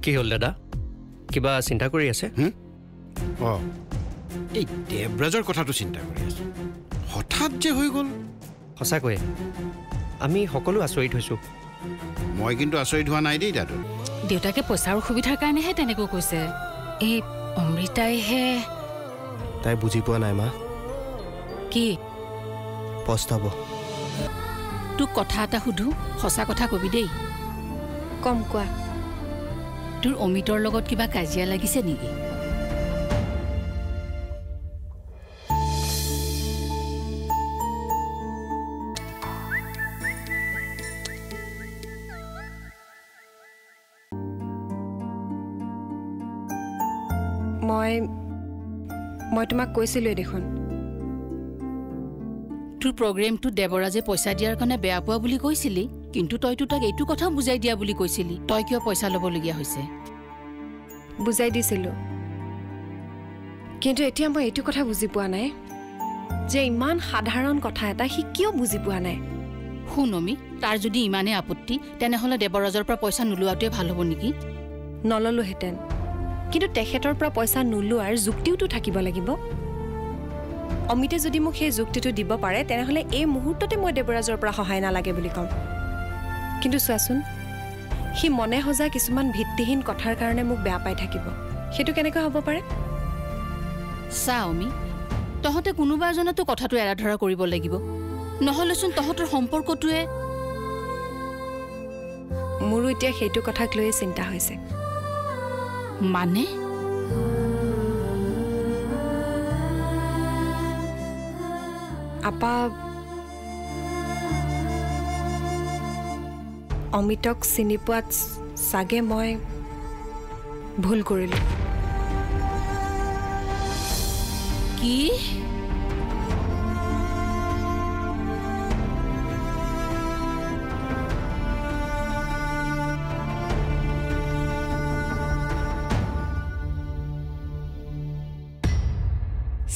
কি হ'ল দাদা কিবা চিন্তা কৰি আছে অঁ এই দেৱৰাজৰ কথাটো চিন্তা কৰি আছো হঠাৎ যে হৈ গ'ল সঁচাকৈয়ে আমি সকলো আচৰিত হৈছোঁ মই কিন্তু আচৰিত হোৱা নাই দেই দাদু দেউতাকে পইচাৰ অসুবিধাৰ কাৰণেহে তেনেকৈ কৈছে এই অমৃতাইহে তাই বুজি পোৱা নাই মা কি পস্তাব তোক কথা এটা সুধো সঁচা কথা কবি দেই কম কোৱা তোৰ অমিতৰ লগত কিবা কাজিয়া লাগিছে নেকি মই তোমাক কৈছিলোৱে দেখোন তোৰ প্ৰগ্ৰেমটো দেৱৰাজে পইচা দিয়াৰ কাৰণে বেয়া পোৱা বুলি কৈছিলি কিন্তু তইতো তাক এইটো কথা বুজাই দিয়া বুলি কৈছিলি তই কিয় পইচা ল'বলগীয়া হৈছে বুজাই দিছিলোঁ কিন্তু এতিয়া মই এইটো কথা বুজি পোৱা নাই যে ইমান সাধাৰণ কথা এটা সি কিয় বুজি পোৱা নাই শুন অমি তাৰ যদি ইমানে আপত্তি তেনেহ'লে দেৱৰাজৰ পৰা পইচা নোলোৱাটোৱে ভাল হ'ব নেকি নললোহেঁতেন কিন্তু তেখেতৰ পৰা পইচা নোলোৱাৰ যুক্তিওতো থাকিব লাগিব অমিতে যদি মোক সেই যুক্তিটো দিব পাৰে তেনেহ'লে এই মুহূৰ্ততে মই দেৱৰাজৰ পৰা সহায় নালাগে বুলি ক'ম কিন্তু চোৱাচোন সি মনে সজা কিছুমান ভিত্তিহীন কথাৰ কাৰণে মোক বেয়া পাই থাকিব সেইটো কেনেকৈ হ'ব পাৰে চা অমি তহঁতে কোনোবা এজনেতো কথাটো এৰা ধৰা কৰিব লাগিব নহ'লেচোন তহঁতৰ সম্পৰ্কটোৱে মোৰো এতিয়া সেইটো কথাক লৈয়ে চিন্তা হৈছে মানে আপা অমিতক চিনি পোৱাত চাগে মই ভুল কৰিলোঁ কি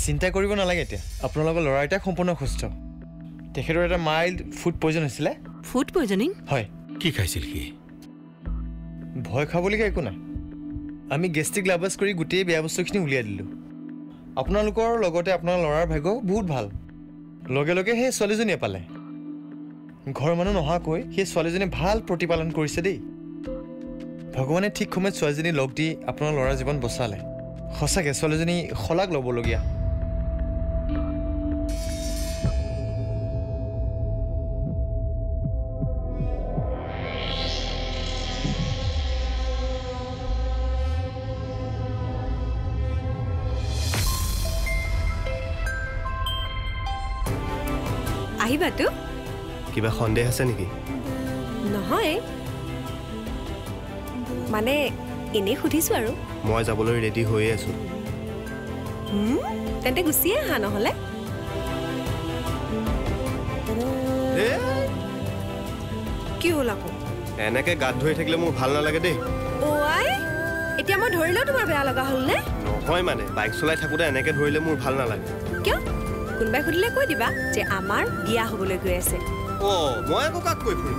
চিন্তা কৰিব নালাগে এতিয়া আপোনালোকৰ ল'ৰা এটা সম্পূৰ্ণ সুস্থ তেখেতৰ এটা মাইল্ড ফুড পয়জন হৈছিলে ফুড পয়জনিং হয় কি খাইছিল সি ভয় খাবলগীয়া একো নাই আমি গেষ্ট্ৰিক লাভাৰ্ছ কৰি গোটেই বেয়া বস্তুখিনি উলিয়াই দিলোঁ আপোনালোকৰ লগতে আপোনাৰ ল'ৰাৰ ভাগ্য বহুত ভাল লগে লগে সেই ছোৱালীজনীয়ে পালে ঘৰৰ মানুহ নহাকৈ সেই ছোৱালীজনীয়ে ভাল প্ৰতিপালন কৰিছে দেই ভগৱানে ঠিক সময়ত ছোৱালীজনী লগ দি আপোনাৰ ল'ৰাৰ জীৱন বচালে সঁচাকৈ ছোৱালীজনী শলাগ ল'বলগীয়া আহিবাতো কিবা সন্দেহ আছে নেকি নহয় মানে এনেই সুধিছোঁ আৰু মই যাবলৈ ৰেডি হৈয়ে আছোঁ তেন্তে গুচিয়ে আহা নহ'লে কি হ'ল আকৌ এনেকৈ গাত ধৰি থাকিলে মোৰ ভাল নালাগে দেই অ'আই এতিয়া মই ধৰিলেও তোমাৰ বেয়া লগা হ'লনে নহয় মানে বাইক চলাই থাকোঁতে এনেকৈ ধৰিলে মোৰ ভাল নালাগে কিয় কোনোবাই সুধিলে কৈ দিবা যে আমাৰ বিয়া হ'বলৈ গৈ আছে মই আকৌ কাক কৈ ফুৰিম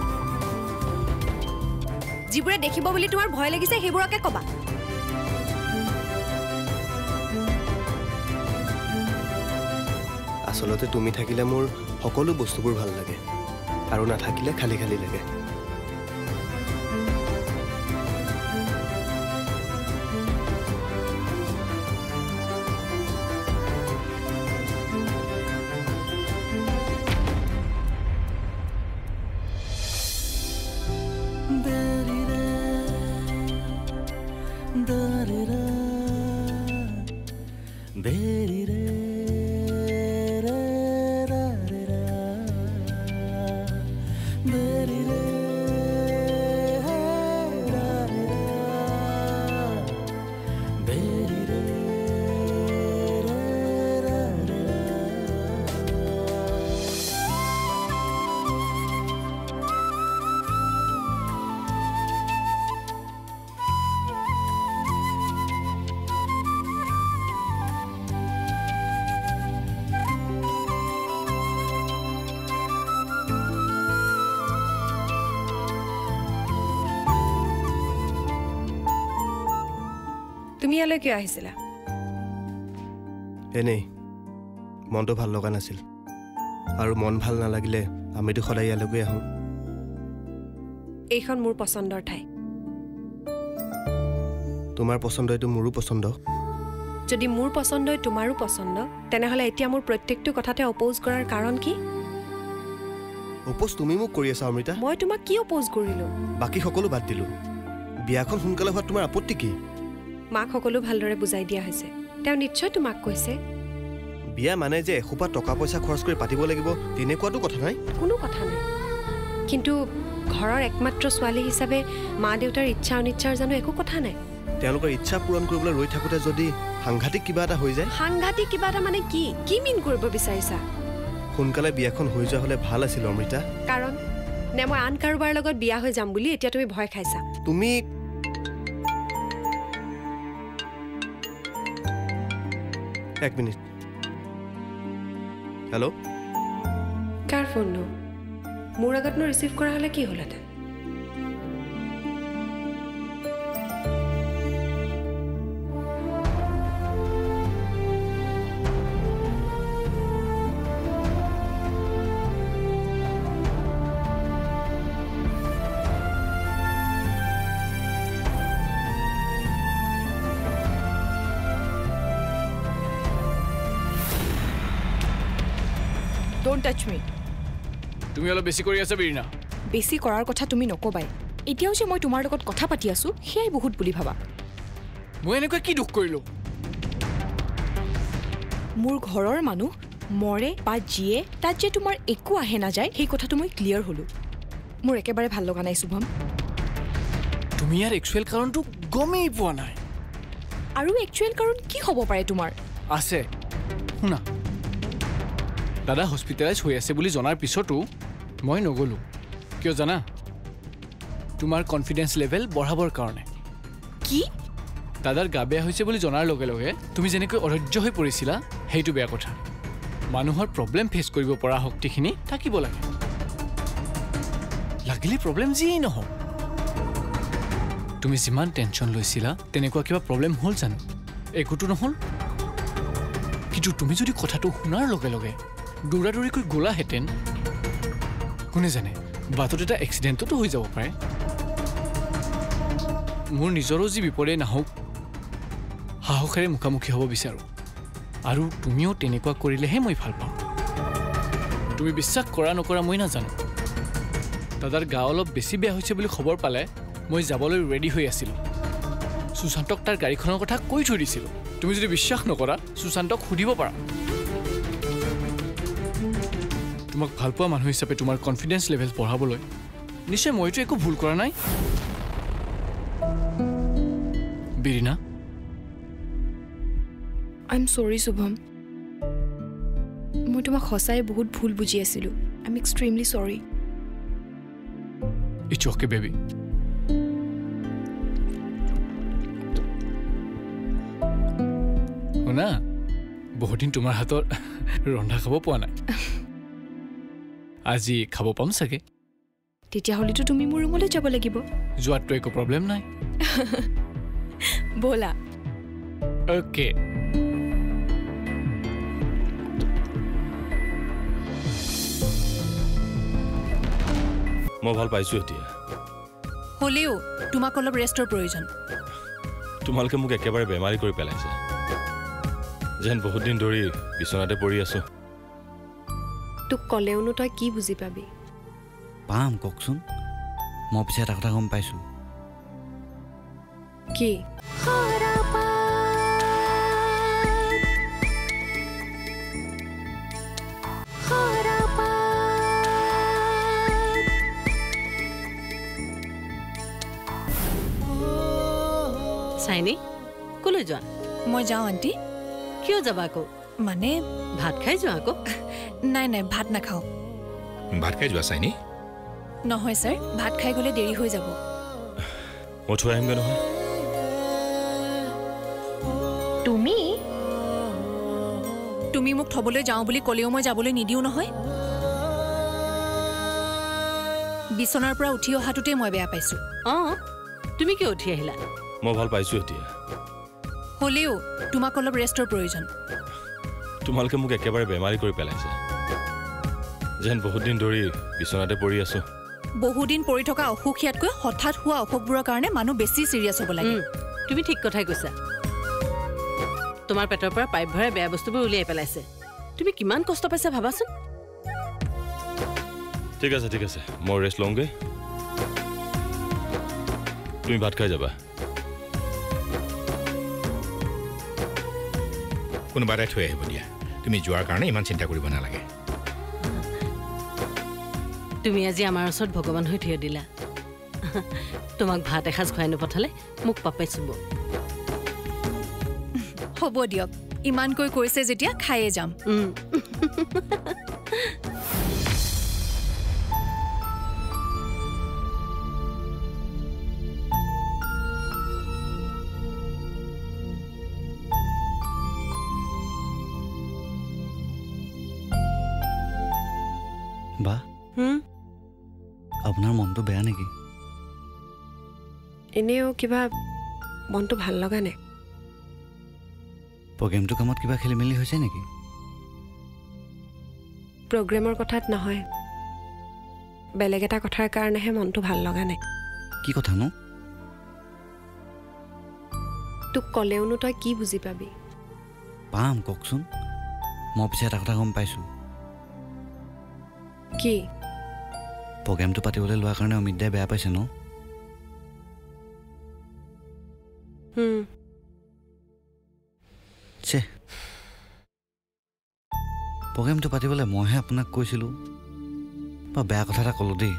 যিবোৰে দেখিব বুলি তোমাৰ ভয় লাগিছে সেইবোৰকে ক'বা আচলতে তুমি থাকিলে মোৰ সকলো বস্তুবোৰ ভাল লাগে আৰু নাথাকিলে খালী খালী লাগে তুমি ইয়ালৈ কিয় আহিছিলা? এনেই মনটো ভাল লগা নাছিল আৰু মন ভাল নালাগিলে আমিতো সদায় ইয়ালৈকে আহোঁ। এইখন মোৰ পচন্দৰ ঠাই। তোমাৰ পচন্দ এইটো মোৰো পচন্দ। যদি মোৰ পচন্দ তোমাৰো পচন্দ তেনেহ'লে এতিয়া মোৰ প্ৰত্যেকটো কথাতে অপ'জ কৰাৰ কাৰণ কি? অপ'জ তুমি মোক কৰি আছা অমৃতা। মই তোমাক কি অপ'জ কৰিলোঁ? বাকী সকলো বাদ দিলোঁ, বিয়াখন সোনকালে হোৱাত তোমাৰ আপত্তি কি? মাক সকলো ভালদৰে বুজাই দিয়া হৈছে, তেওঁ নিশ্চয় তোমাক কৈছে। বিয়া মানে যে এসোপা টকা পইচা খৰচ কৰি পাতিব লাগিব তেনেকুৱাতো কথা নাই। কোনো কথা নাই, কিন্তু ঘৰৰ একমাত্ৰ ছোৱালী হিচাপে মা দেউতাৰ ইচ্ছা অনিচ্ছাৰ জানো একো কথা নাই? তেওঁলোকৰ ইচ্ছা পূৰণ কৰিবলৈ ৰৈ থাকোঁতে যদি সাংঘাতিক কিবা এটা হৈ যায়। সাংঘাতিক কিবা এটা মানে কি মিন কৰিব বিচাৰিছা? সোনকালে বিয়াখন হৈ যোৱা হ'লে ভাল আছিল অমৃতা। কাৰণ নে মই আন কাৰোবাৰ লগত বিয়া হৈ যাম বুলি এতিয়া তুমি ভয় খাইছা? তুমি এক মিনিট। হেল্ল', কাৰ ফোননো? মোৰ আগতনো ৰিচিভ কৰা হ'লে কি হ'লহেঁতেন? Don't touch me. তুমি অলপ বেছি কৰি আছা বিৰিনা। বেছি কৰাৰ কথা তুমি নকবাই। এতিয়াও যে মই তোমাৰ লগত কথা পাতি আছো সেয়াই বহুত বুলি ভাবা। মই এনেকুৱা কি দুখ কৰিলো? মোৰ ঘৰৰ মানুহ মৰে বা জিয়ে তাত যে তোমাৰ একো আহে নাযায় সেই কথাটো মই ক্লিয়াৰ হলো। মোৰ একেবাৰে ভাল লগা নাই শুভম। তুমি ইয়াৰ একচুৱেল কাৰণটো গমেই পোৱা নাই। আৰু একচুৱেল কাৰণ কি হ'ব পাৰে তোমাৰ? আছে, শুনা। দাদা হস্পিটেলাইজ হৈ আছে বুলি জনাৰ পিছতো মই নগ'লোঁ। কিয় জানা? তোমাৰ কনফিডেন্স লেভেল বঢ়াবৰ কাৰণে। কি? দাদাৰ গা বেয়া হৈছে বুলি জনাৰ লগে লগে তুমি যেনেকৈ অধৈৰ্য হৈ পৰিছিলা সেইটো বেয়া কথা। মানুহৰ প্ৰব্লেম ফেচ কৰিব পৰা শক্তিখিনি থাকিব লাগে। লাগিলে প্ৰব্লেম যিয়েই নহওক। তুমি যিমান টেনশ্যন লৈছিলা তেনেকুৱা কিবা প্ৰব্লেম হ'ল জানো? একোটো নহ'ল। কিন্তু তুমি যদি কথাটো শুনাৰ লগে লগে দৌৰাদৌৰিকৈ গ'লাহেঁতেন, কোনে জানে বাটত এটা এক্সিডেণ্টতো হৈ যাব পাৰে। মোৰ নিজৰো যি বিপদে নাহওক সাহসেৰে মুখামুখি হ'ব বিচাৰোঁ, আৰু তুমিও তেনেকুৱা কৰিলেহে মই ভাল পাওঁ। তুমি বিশ্বাস কৰা নকৰা মই নাজানো, দাদাৰ গা অলপ বেছি বেয়া হৈছে বুলি খবৰ পালে মই যাবলৈ ৰেডি হৈ আছিলোঁ। সুশান্তক তাৰ গাড়ীখনৰ কথা কৈ থৈ দিছিলোঁ। তুমি যদি বিশ্বাস নকৰা সুশান্তক সুধিব পাৰা। তোমাক ভাল পোৱা মানুহ হিচাপে তোমাৰ কনফিডেন্স লেভেল বঢ়াবলৈ নিশ্চয় মইতো একো ভুল কৰা নাই। বিৰিনা, আই এম চৰি শুভম। মই তোমাক সঁচাই বহুত ভুল বুজি আছিলোঁ। I am extremely sorry. It's okay baby. শুনা, বহুত দিন তোমাৰ হাতৰ ৰন্ধা খাব পোৱা নাই। আজি খাব পাম চাগে। তেতিয়াহ'লেতো তুমি মোৰ ৰুমলৈ যাব লাগিব। যোৱাততো একো প্ৰব্লেম নাই। ব'লা। অ'কে। মই ভাল পাইছোঁ এতিয়া। হ'লেও তোমাক অলপ ৰেষ্টৰ প্ৰয়োজন। তোমালোকে মোক একেবাৰে বেমাৰী কৰি পেলাইছে, যেন বহুত দিন ধৰি বিচনাতে পৰি আছোঁ। তোক ক'লেওনো তই কি বুজি পাবি? পাম, কওকচোন। মই পিছে এটা কথা গম পাইছোঁ। কি? চাইনি, ক'লৈ যোৱা? মই যাওঁ আণ্টি। কিয় যাবা আকৌ? মানে ভাত খাই যোৱা আকৌ। নাই নাই, ভাত নাখাওঁ। ভাত খাই যোৱা চাইনি? নহয় ছাৰ, ভাত খাই গ'লে দেৰি হৈ যাব। মই থৈ আহিমগৈ নহয়। তুমি তুমি মোক থ'বলৈ যাওঁ বুলি ক'লেও মই যাবলৈ নিদিওঁ নহয়। বিচনাৰ পৰা উঠি অহাটোতে মই বেয়া পাইছোঁ। অঁ, তুমি কিয় উঠি আহিলা? মই ভাল পাইছোঁ এতিয়া। হ'লেও তোমাক অলপ ৰেষ্টৰ প্ৰয়োজন তোমালোকে মোক একেবাৰে বেমাৰী কৰি পেলাইছে যেন বহুত দিন ধৰি বিচনাতে পৰি আছো বহুদিন পৰি থকা অসুখ ইয়াতকৈ হঠাৎ হোৱা অসুখবোৰৰ কাৰণে মানুহ বেছি চিৰিয়াছ হ'ব লাগে তুমি ঠিক কথাই কৈছা তোমাৰ পেটৰ পৰা পাইপ ভৰাই বেয়া বস্তুবোৰ উলিয়াই পেলাইছে তুমি কিমান কষ্ট পাইছা ভাবাচোন ঠিক আছে মই ৰেষ্ট লওঁগৈ তুমি ভাত খাই যাবা কোনোবা এটাই থৈ আহিব দিয়া তুমি যোৱাৰ কাৰণে ইমান চিন্তা কৰিব নালাগে তুমি আজি আমাৰ ওচৰত ভগৱান হৈ থিয় দিলা তোমাক ভাত এসাঁজ খুৱাই নপঠালে মোক পাপাই চুব হ'ব দিয়ক ইমানকৈ কৈছে যেতিয়া খায়ে যাম বা আপোনাৰ মনটো বেয়া নেকি এনেও কিবা মনটো ভাল লগা নাই প্ৰগ্ৰেমটো কামত কিবা খেলি মেলি হৈছে নেকি প্ৰগ্ৰেমৰ কথাত নহয় বেলেগ এটা কথাৰ কাৰণেহে মনটো ভাল লগা নাই কি কথানো তোক ক'লেওনো তই কি বুজি পাবি পাম কওকচোন মই পিছে এটা কথা গম পাইছোঁ কি প্ৰগ্ৰেমটো পাতিবলৈ লোৱাৰ কাৰণে অমিত দাই বেয়া পাইছে ন প্ৰগ্ৰেমটো পাতিবলৈ মইহে আপোনাক কৈছিলোঁ বা বেয়া কথা এটা ক'লোঁ দেই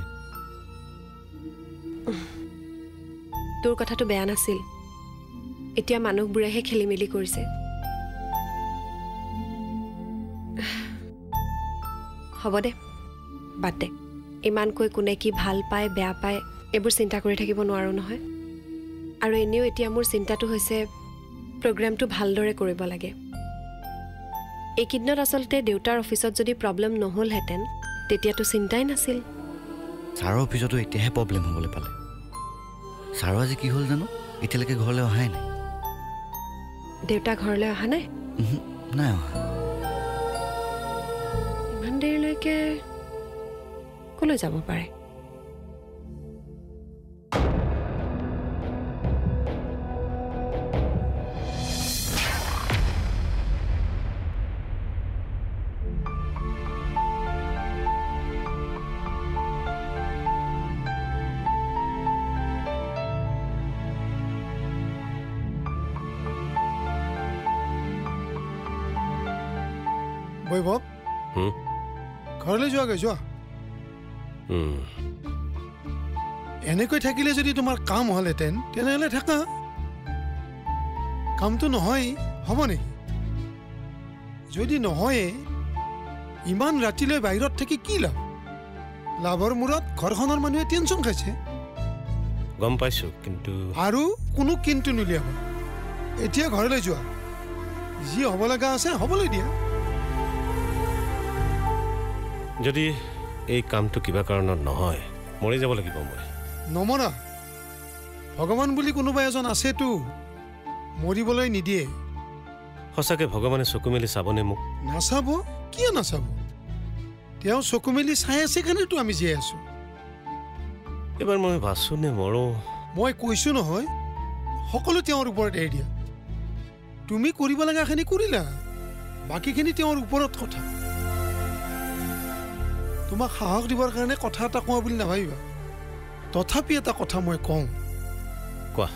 তোৰ কথাটো বেয়া নাছিল এতিয়া মানুহবোৰেহে খেলি মেলি কৰিছে হ'ব দে বাদ দে ইমানকৈ কোনে কি ভাল পায় বেয়া পায় এইবোৰ চিন্তা কৰি থাকিব নোৱাৰোঁ নহয় আৰু এনেও এতিয়া মোৰ চিন্তাটো হৈছে প্ৰগ্ৰেমটো ভালদৰে কৰিব লাগে এইকেইদিনত আচলতে দেউতাৰ অফিচত যদি প্ৰব্লেম নহ'লহেঁতেন তেতিয়াতো চিন্তাই নাছিল ছাৰৰ অফিচতো এতিয়াহে প্ৰব্লেম হ'বলৈ পালে ছাৰৰ আজি কি হ'ল জানো এতিয়ালৈকে ঘৰলৈ অহাই নাই দেউতা ঘৰলৈ অহা নাই নাই অহা ইমান দেৰিলৈকে কলৈ যাব পাৰে বৈভৱ ঘৰলৈ যোৱাগৈ যোৱা এনেকৈ থাকিলে যদি তোমাৰ কাম হ'লহেঁতেন তেনেহ'লে থাকা কামটো নহয় হ'ব নেকি যদি নহয়ে ইমান ৰাতিলৈ বাহিৰত থাকি কি লাভ লাভৰ মূৰত ঘৰখনৰ মানুহে টেনশ্যন খাইছে গম পাইছোঁ কিন্তু আৰু কোনো কিন্তু নুলিয়াব এতিয়া ঘৰলৈ যোৱা যি হ'ব লগা আছে হ'বলৈ দিয়া যদি এই কামটো কিবা কাৰণত নহয় মৰি যাব লাগিব মই নমৰা ভগৱান বুলি কোনোবা এজন আছেতো মৰিবলৈ নিদিয়ে সঁচাকৈ ভগৱানে চকু মেলি চাবনে মোক নাচাব কিয় নাচাব তেওঁ চকু মেলি চাই আছে কাৰণেতো আমি জীয়াই আছো এবাৰ মই বাচো নে মৰো মই কৈছোঁ নহয় সকলো তেওঁৰ ওপৰত এৰি দিয়া তুমি কৰিব লগাখিনি কৰিলা বাকীখিনি তেওঁৰ ওপৰত কথা তোমাক সাহস দিবৰ কাৰণে কথা এটা কোৱা বুলি নাভাবিবা তথাপি এটা কথা মই কওঁ কোৱা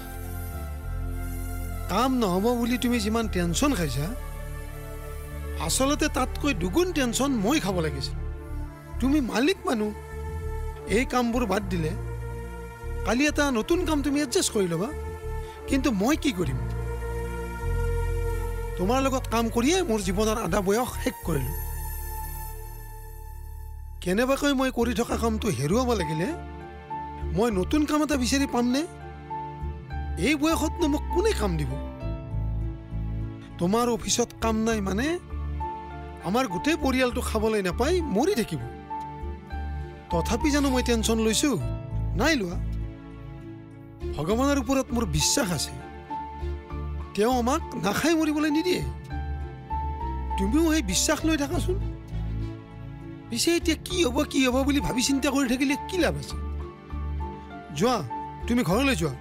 কাম নহ'ব বুলি তুমি যিমান টেনশ্যন খাইছা আচলতে তাতকৈ দুগুণ টেনশ্যন মই খাব লাগিছিল তুমি মালিক মানুহ এই কামবোৰ বাদ দিলে কালি এটা নতুন কাম তুমি এডজাষ্ট কৰি ল'বা কিন্তু মই কি কৰিম তোমাৰ লগত কাম কৰিয়ে মোৰ জীৱনৰ আধা বয়স শেষ কৰিলোঁ কেনেবাকৈ মই কৰি থকা কামটো হেৰুৱাব লাগিলে মই নতুন কাম এটা বিচাৰি পামনে এই বয়সতনো মোক কোনে কাম দিব তোমাৰ অফিচত কাম নাই মানে আমাৰ গোটেই পৰিয়ালটো খাবলৈ নাপায় মৰি থাকিব তথাপি জানো মই টেনশ্যন লৈছোঁ নাই লোৱা ভগৱানৰ ওপৰত মোৰ বিশ্বাস আছে তেওঁ আমাক নাখাই মৰিবলৈ নিদিয়ে তুমিও সেই বিশ্বাস লৈ থাকাচোন পিছে এতিয়া কি হ'ব বুলি ভাবি চিন্তা কৰি থাকিলে কি লাভ আছে যোৱা তুমি ঘৰলৈ যোৱা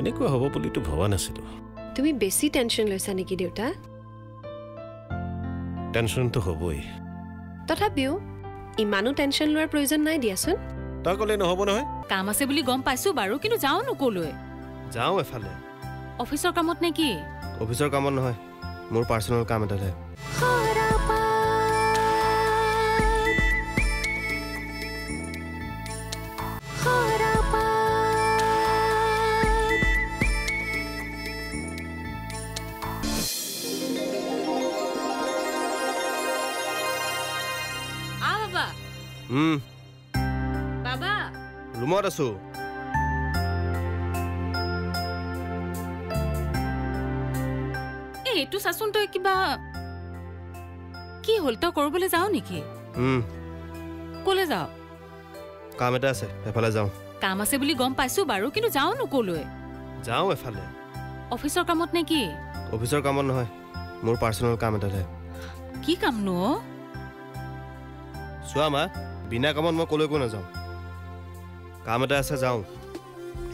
এনেকুৱা হ'ব বুলিতো ভবা নাছিলোঁ তুমি বেছি টেনশ্যন লৈছা নেকি দেউতা টেনশ্যনটো হ'বই তথাপিও ইমানো টেনশ্যন লোৱাৰ প্ৰয়োজন নাই দিয়াচোন তই ক'লে নহ'ব নহয় কাম আছে বুলি গম পাইছো বাৰু কিন্তু যাওঁ নকলৈ যাওঁ এফালে অফিচৰ কামত নে কি অফিচৰ কামত নহয় মোৰ পাৰ্চনেল কাম এটালে বাবা ৰুমত আছো এইটো চাচোন তই কিবা কি হ'ল তই কৰিবলৈ যাও নেকি কলে যাও কাম এটা আছে এফালে যাওঁ কাম আছে বুলি গম পাইছো বাৰু কিন্তু যাও নকলৈ যাওঁ এফালে অফিচৰ কামত নে কি অফিচৰ কামত নহয় মোৰ পাৰ্চনেল কাম এটালে কি কাম নো চোৱা মা বিনা কামত মই কলৈকো নাযাওঁ কাম এটা আছে যাওঁ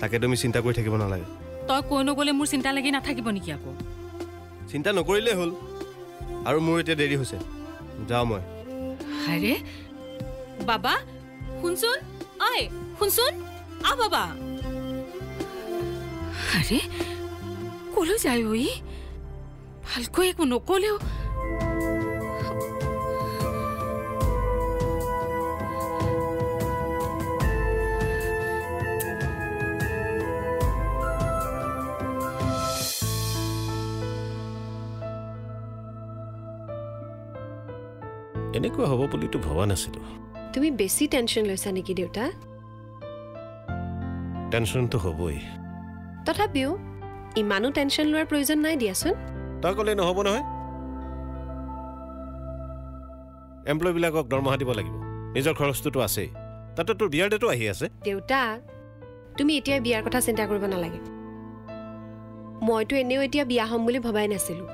তাকে তুমি চিন্তা কৰি থাকিব নালাগে তই কৈ নগ'লে মোৰ চিন্তা লাগি নাথাকিব নেকি আকৌ চিন্তা নকৰিলেই হ'ল আৰু মোৰ এতিয়া দেৰি হৈছে যাওঁ মই আৰে বাবা শুনচোন আই শুনচোন আ বাবা আৰে কলৈ যায় ঐ ভালকৈ একো নকলেও এনেকুৱা হ'ব বুলিতো ভবা নাছিলোঁ তুমি বেছি টেনশ্যন লৈছা নেকি দেউতা টেনশ্যনটো হ'বই তথাপিও ইমানো টেনশ্যন লোৱাৰ প্ৰয়োজন নাই দিয়াচোন তই ক'লে নহ'ব নহয় এমপ্লয়বিলাকক দৰমহা দিব লাগিব নিজৰ খৰচটোতো আছেই তাতে তোৰ বিয়াৰ ডেটো আহি আছে দেউতা তুমি এতিয়া বিয়াৰ কথা চিন্তা কৰিব নালাগে মইতো এনেও এতিয়া বিয়া হ'ম বুলি ভবাই নাছিলোঁ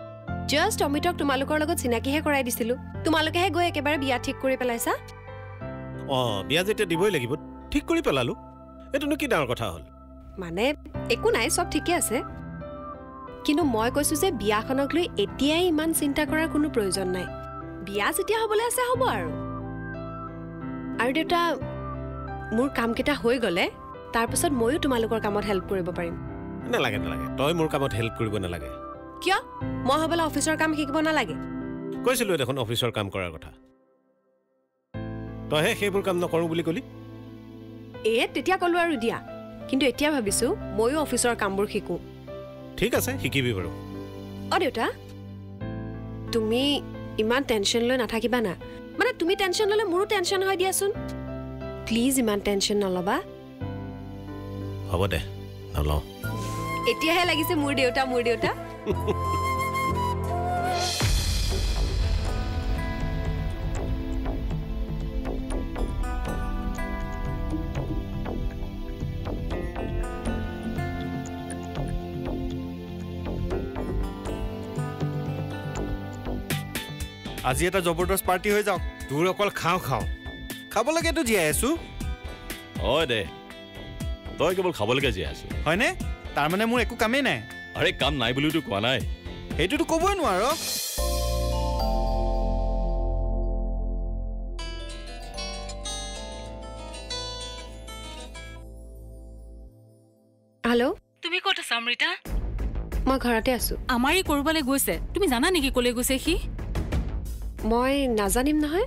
জাষ্ট অমিতক তোমালোকৰ লগত চিনাকিহে কৰাই দিছিলোঁ তোমালোকেহে গৈ একেবাৰে বিয়া ঠিক কৰি পেলাইছা বিয়া যেতিয়া দিবই লাগিব ঠিক কৰি পেলালোঁ এইটোনো কি ডাঙৰ কথা হ'ল মানে একো নাই চব ঠিকে আছে কিন্তু মই কৈছোঁ যে বিয়াখনক লৈ এতিয়াই ইমান চিন্তা কৰাৰ কোনো প্ৰয়োজন নাই বিয়া যেতিয়া হ'বলৈ আছে হ'ব আৰু দেউতা মোৰ কামকেইটা হৈ গ'লে তাৰপিছত ময়ো তোমালোকৰ কামত হেল্প কৰিব পাৰিম নালাগে তই মোৰ কামত হেল্প কৰিব নালাগে কিয় মই হ'বলৈ অফিচৰ কাম শিকিব নালাগে কৈছিলোঁ দেখোন অফিচৰ কাম কৰাৰ কথা তইহে সেইবোৰ কাম নকৰোঁ বুলি ক'লি তেতিয়া ক'লো আৰু দিয়া কিন্তু এতিয়া ভাবিছোঁ ময়ো অফিচৰ কামবোৰ শিকোঁ ঠিক আছে শিকিবি বাৰু দেউতা তুমি ইমান টেনশ্যন লৈ নাথাকিবা না মানে তুমি টেনশ্যন ল'লে মোৰো টেনশ্যন হয় দিয়াচোন প্লিজ ইমান টেনশ্যন নল'বা হ'ব দে নলওঁ এতিয়াহে লাগিছে মোৰ দেউতা আজি এটা জবৰদস্ত পাৰ্টি হৈ যাওক তোৰ অকল খাওঁ খাব লাগেতো জীয়াই আছো হয় দে তই কেৱল খাবলৈকে জীয়াই আছো হয়নে তাৰমানে মোৰ একো কামেই নাই আৰে কাম নাই বুলিতো কোৱা নাই সেইটোতো ক'বই নোৱাৰো হেল্ল' তুমি ক'ত আছা অমৃতা মই ঘৰতে আছো আমাৰেই কৰবালৈ গৈছে তুমি জানা নেকি ক'লৈ গৈছে সি মই নাজানিম নহয়